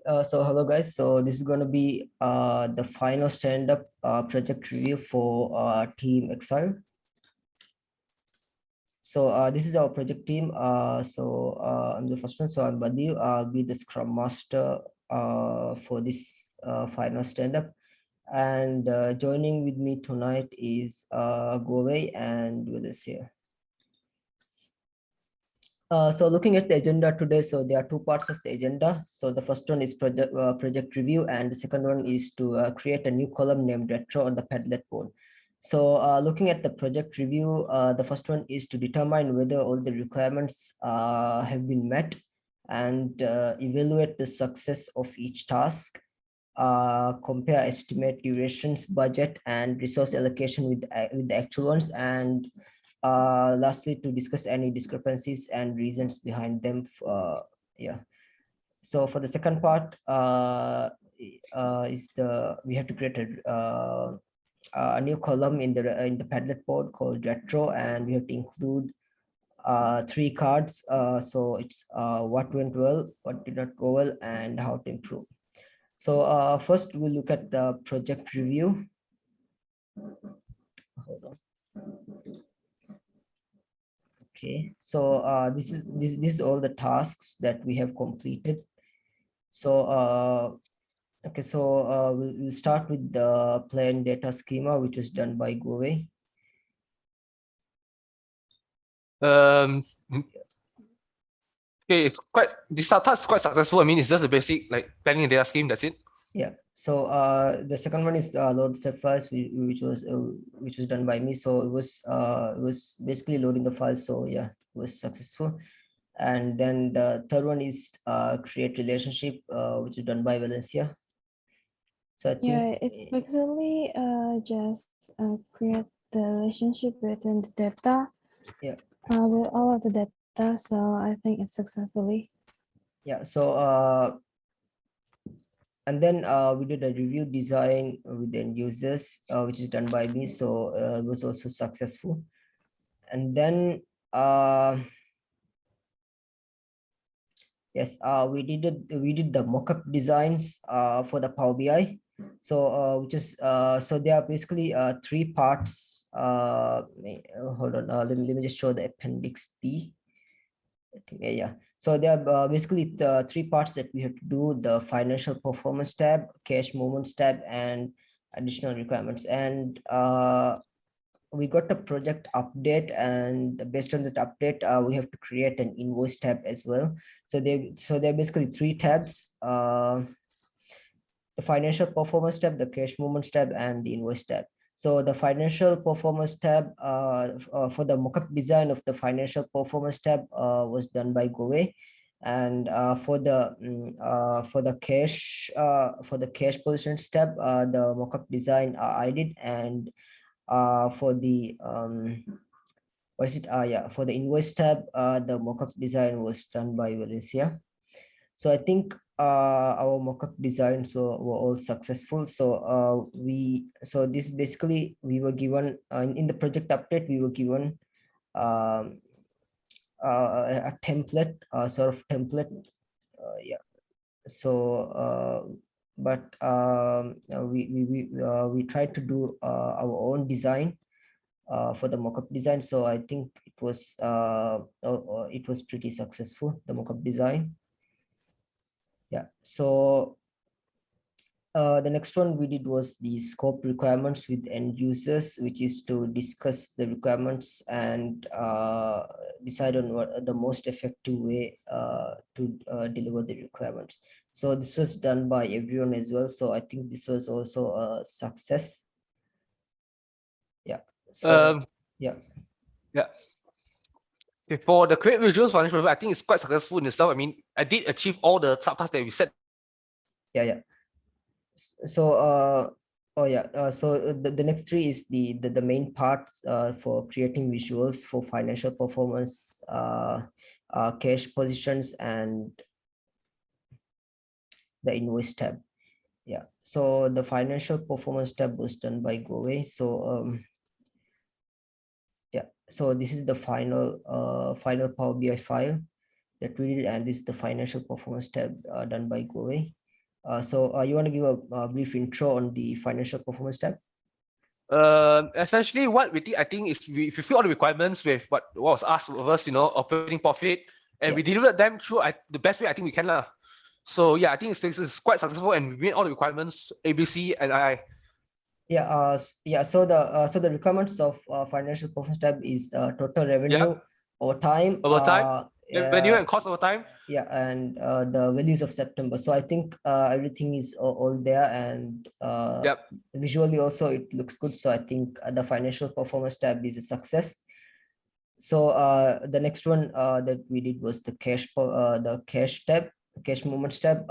So hello guys. So this is going to be the final stand-up project review for Team Exile. So this is our project team. I'm the first one. So I'm Badi. I'll be the Scrum Master for this final stand-up. And joining with me tonight is Govey and Willis here. So looking at the agenda today, so there are two parts of the agenda. So the first one is project review, and the second one is to create a new column named retro on the Padlet board. So looking at the project review, the first one is to determine whether all the requirements have been met and evaluate the success of each task, compare estimate durations, budget, and resource allocation with the actual ones, and lastly, to discuss any discrepancies and reasons behind them. So for the second part, we have to create a new column in the Padlet board called retro, and we have to include three cards. So it's what went well, what did not go well, and how to improve. So first we'll look at the project review. Hold on. Okay, so this is all the tasks that we have completed. So okay, so we'll start with the plan data schema, which was done by Govey. Okay, this task is quite successful. I mean, it's just a basic like planning a data scheme. That's it. Yeah. So the second one is load step files, which was done by me. So it was basically loading the files. So yeah, it was successful. And then the third one is create relationship, which is done by Valencia. So I think, yeah, it's basically just create the relationship between the data. Yeah. With all of the data. So I think it's successfully. Yeah. So and then we did a review design with the end users, which is done by me. So it was also successful. And then yes, we did the mock-up designs for the Power BI. So so there are basically three parts. Hold on, let me just show the appendix B. I think, yeah. So there are basically the three parts that we have to do: the financial performance tab, cash movements tab, and additional requirements. And we got a project update, and based on that update, we have to create an invoice tab as well. So there are basically three tabs: the financial performance tab, the cash movements tab, and the invoice tab. So the financial performance tab, for the mockup design of the financial performance tab, was done by Govey, and for the cash positions tab, the mockup design I did, and for the for the invoice tab, the mockup design was done by Valencia. So I think our mockup designs were all successful. So this basically, we were given in the project update, we were given a template, sort of template. Yeah. So but we tried to do our own design for the mockup design. So I think it was pretty successful, the mockup design. Yeah. So the next one we did was the scope requirements with end users, which is to discuss the requirements and decide on what the most effective way to deliver the requirements. So this was done by everyone as well. So I think this was also a success. Yeah. So yeah. Okay, for the create visuals financial review, I think it's quite successful in itself. I mean, I did achieve all the subtasks that we set. Yeah. So the next three is the main part for creating visuals for financial performance, cash positions, and the invoice tab. Yeah. So the financial performance tab was done by Govey. So yeah. So this is the final Power BI file that we did, and this is the financial performance tab done by Govey. So you want to give a brief intro on the financial performance tab? Essentially what we did, I think, is we fulfill all the requirements with what was asked of us, operating profit, and we delivered them through the best way I think we can. So yeah, I think it's quite successful, and we meet all the requirements, ABC and II. Yeah. So the requirements of financial performance tab is total revenue over time. Over time, revenue Yeah, and cost over time. yeah, and the values of September. So I think everything is all there, and Yep. visually also it looks good. So I think the financial performance tab is a success. So the next one that we did was the cash tab, cash movements tab,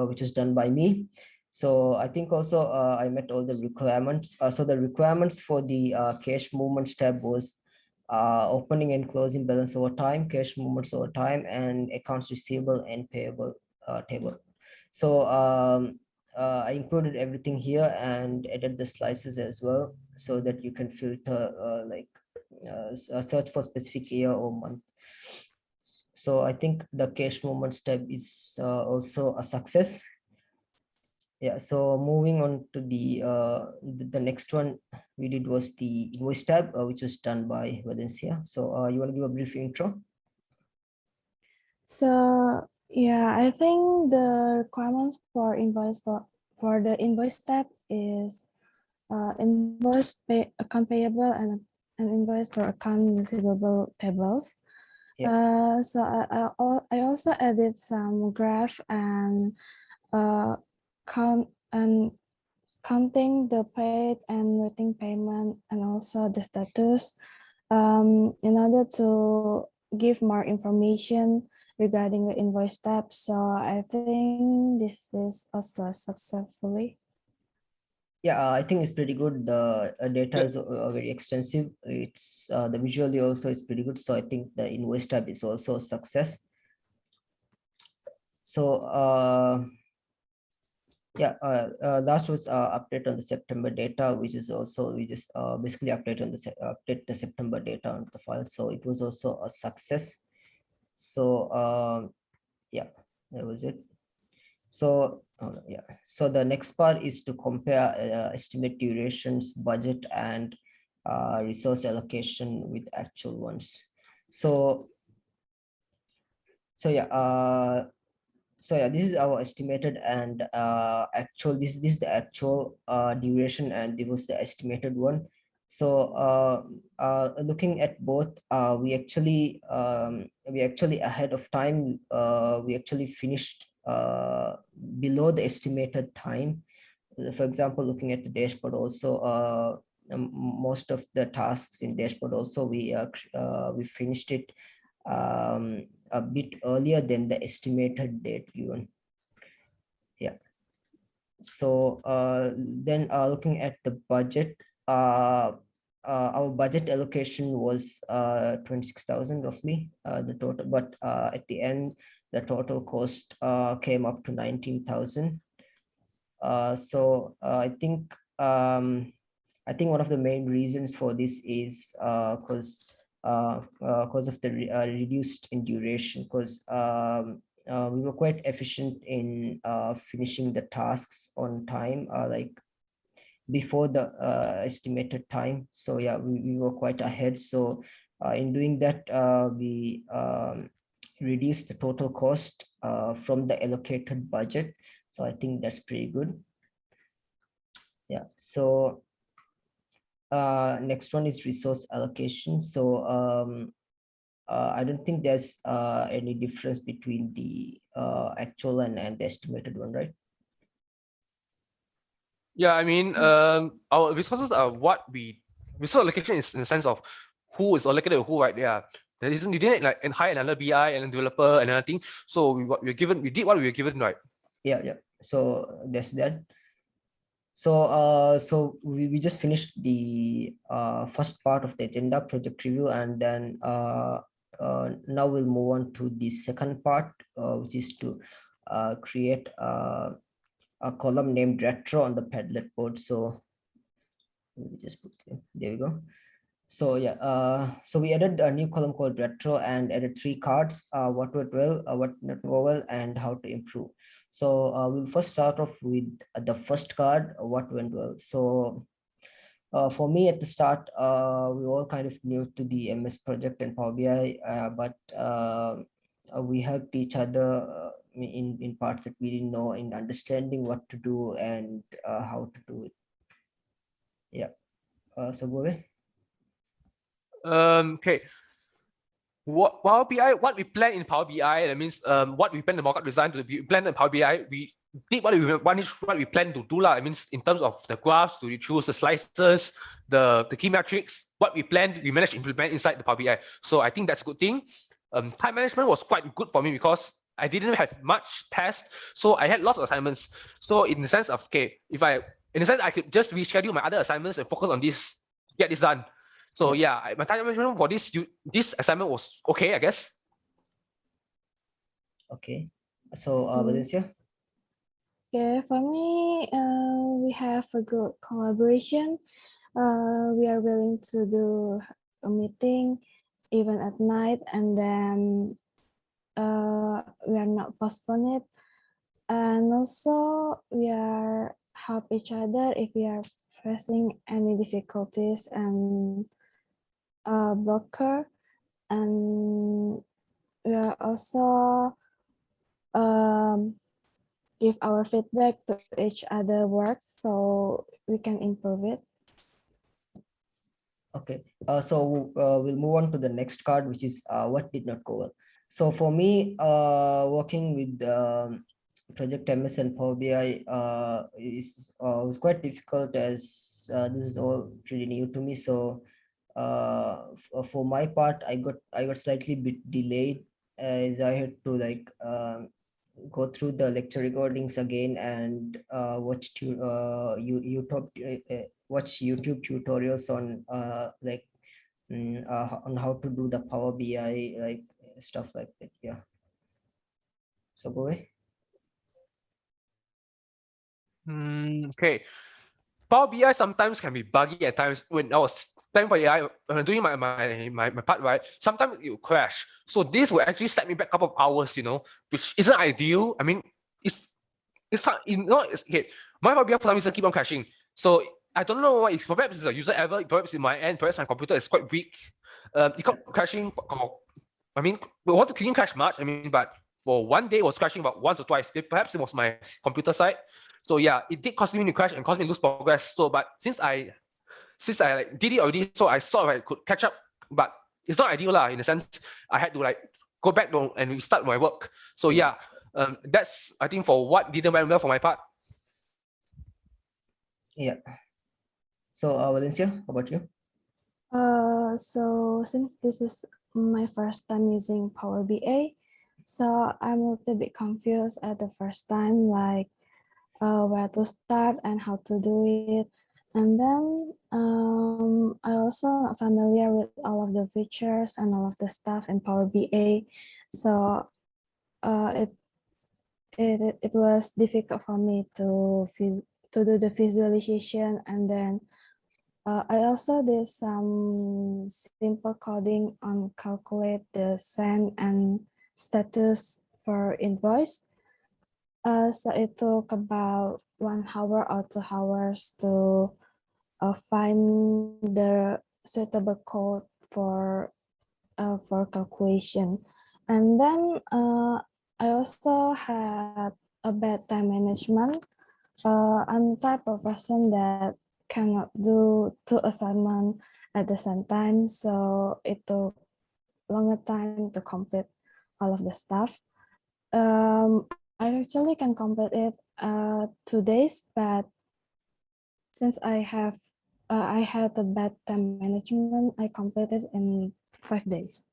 which is done by me. So I think also I met all the requirements. So the requirements for the cash movements tab was opening and closing balance over time, cash movements over time, and accounts receivable and payable table. So I included everything here and added the slices as well, so that you can filter search for specific year or month. So I think the cash movements tab is also a success. Yeah, so moving on to the next one we did was the invoice tab, which was done by Valencia. So you want to give a brief intro? So yeah, I think the requirements for for the invoice tab is account payable and an invoice for account receivable tables. So I also added some graph and counting the paid and waiting payment, and also the status, in order to give more information regarding the invoice tab. So I think this is also successfully. Yeah, I think it's pretty good. The data is very extensive. It's the visually also is pretty good. So I think the invoice tab is also a success. So last was update on the September data, which is also we just basically update the September data on the file. So it was also a success. So yeah, that was it. So so the next part is to compare estimate durations, budget, and resource allocation with actual ones. So this is our estimated and actual. This is the actual duration, and this was the estimated one. So looking at both, we actually ahead of time. We actually finished below the estimated time. For example, looking at the dashboard also, most of the tasks in dashboard also we finished it a bit earlier than the estimated date given. Yeah. So then looking at the budget, our budget allocation was 26,000 roughly, the total, but at the end the total cost came up to 19,000. So I think one of the main reasons for this is because of the reduced in duration, because we were quite efficient in finishing the tasks on time, like before the estimated time. So yeah, we were quite ahead. So in doing that, we reduced the total cost from the allocated budget. So I think that's pretty good. Yeah. So next one is resource allocation. So I don't think there's any difference between the actual and the estimated one, right? Yeah, I mean, our resources are resource allocation is in the sense of who is allocated to who, right? Yeah. There isn't, you didn't like hire another BI and a developer and another thing. So we did what we were given, right? Yeah. So that's that. So so we just finished the first part of the agenda, project review, and then now we'll move on to the second part, which is to create a column named retro on the Padlet board. So let me just put there we go. So yeah, so we added a new column called retro and added three cards, what went well, what not go well, and how to improve. So we'll first start off with the first card, what went well. So for me at the start, we were all kind of new to the MS project and Power BI, but we helped each other in parts that we didn't know, in understanding what to do and how to do it. Yeah. So go away. Okay. What Power BI, what we plan in Power BI, that means what we plan the mockup design to be planned in Power BI, we did what we plan to do. It means in terms of the graphs, to choose the slices, the key metrics, what we planned, we managed to implement inside the Power BI. So I think that's a good thing. Time management was quite good for me because I didn't have much test, so I had lots of assignments. So in the sense of, okay, I could just reschedule my other assignments and focus on this, get this done. So yeah, my time management for this assignment was okay, I guess. Okay. So Valencia. Okay, for me, we have a good collaboration. We are willing to do a meeting even at night, and then we are not postpone it. And also we are help each other if we are facing any difficulties and blocker. And we are also give our feedback to each other work so we can improve it. Okay, so we'll move on to the next card, which is what did not go well. So for me, working with Project MS and Power BI was quite difficult, as this is all pretty new to me. So for my part, I got slightly bit delayed, as I had to like go through the lecture recordings again and watch YouTube tutorials on on how to do the Power BI, like stuff like that. Yeah. So go away. Okay. Power BI sometimes can be buggy at times. When I was planning for AI, when I'm doing my part, right, sometimes it will crash. So this will actually set me back a couple of hours, which isn't ideal. I mean, it's not, okay. My Power BI for some reason keep on crashing. So I don't know why. Perhaps it's a user error. Perhaps in my end. Perhaps my computer is quite weak. It kept crashing. I mean, it wasn't clean crash much. I mean, but for one day it was crashing about once or twice. Perhaps it was my computer side. So yeah, it did cause me to crash and cause me to lose progress. So, but since I like did it already, so I sort of like could catch up. But it's not ideal in the sense I had to like go back and restart my work. So yeah, that's I think for what didn't went well for my part. Yeah. So Valencia, how about you? So since this is my first time using Power BI, so I'm a little bit confused at the first time, like where to start and how to do it. And then I also not familiar with all of the features and all of the stuff in Power BI. So it was difficult for me to do the visualization, and then I also did some simple coding on calculate the send and status for invoice. So it took about 1 hour or 2 hours to find the suitable code for calculation. And then I also had a bad time management. I'm the type of person that cannot do 2 assignments at the same time, so it took longer time to complete all of the stuff. I actually can complete it 2 days, but since I had a bad time management, I completed in 5 days.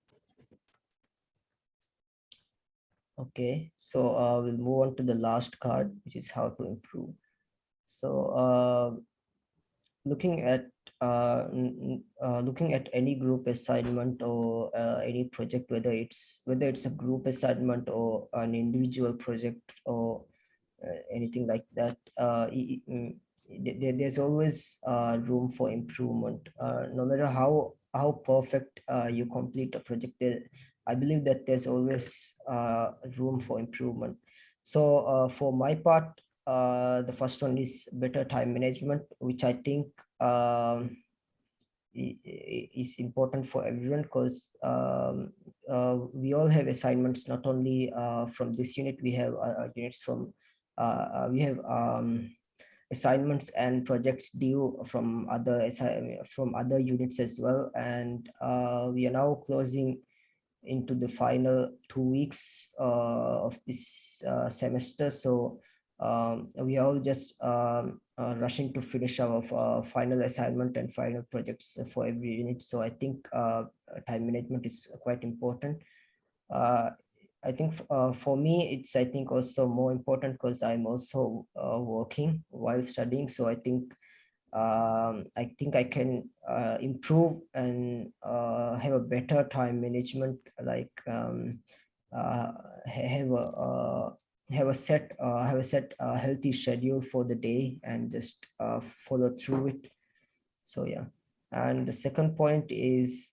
Okay, so we'll move on to the last card, which is how to improve. So looking at looking at any group assignment or any project, whether it's a group assignment or an individual project or anything like that, there's always room for improvement. No matter how how perfect you complete a project, I believe that there's always room for improvement. So for my part, the first one is better time management, which I think is important for everyone, because we all have assignments, not only from this unit. We have units from we have assignments and projects due from from other units as well, and we are now closing into the final 2 weeks of this semester. So we are all just rushing to finish our final assignment and final projects for every unit. So I think time management is quite important. uh, I think for me, it's, I think, also more important because I'm also working while studying. So I think I can improve and have a better time management, like have a have a set healthy schedule for the day and just follow through it. So yeah. And the second point is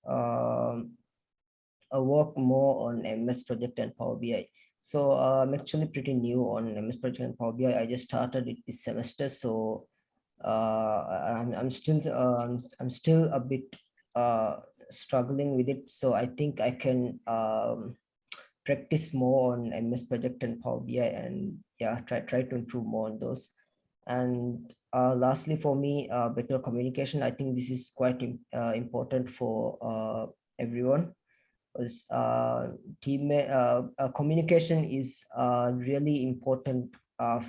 work more on MS Project and Power BI. So I'm actually pretty new on MS Project and Power BI. I just started it this semester, so I'm still a bit struggling with it. So I think I can practice more on MS Project and Power BI, and yeah, try to improve more on those. And lastly, for me, better communication. I think this is quite important for everyone, because communication is a really important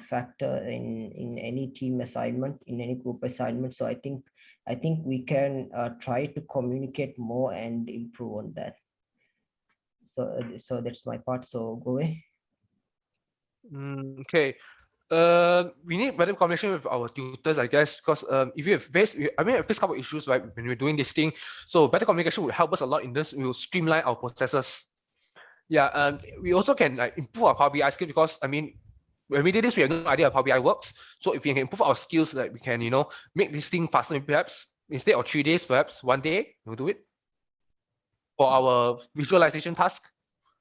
factor in any team assignment, in any group assignment. So I think we can try to communicate more and improve on that. So that's my part. So go away. Okay. We need better communication with our tutors, I guess, because if you have faced, I mean, I faced a couple of issues, right, when we're doing this thing. So better communication will help us a lot in this. We will streamline our processes. Yeah, we also can like improve our Power BI skill, because I mean, when we did this, we have no idea how Power BI works. So if we can improve our skills, like we can, make this thing faster, perhaps instead of 3 days, perhaps 1 day, we'll do it for our visualization task.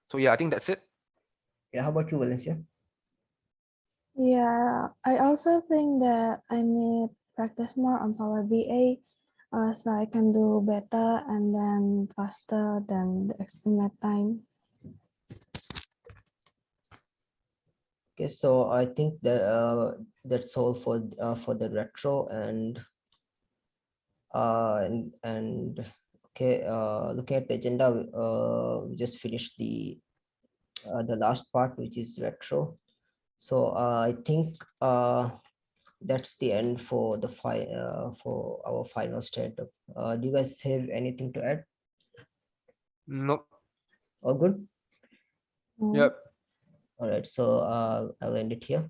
So yeah, I think that's it. Yeah, how about you, Valencia? Yeah, I also think that I need practice more on Power BI so I can do better and then faster than the estimate time. Okay, so I think that that's all for the retro. And okay, looking at the agenda, we just finished the last part, which is retro. So I think that's the end for the for our final stand-up. Do you guys have anything to add? Nope. All good? Mm. Yep. All right, so I'll end it here.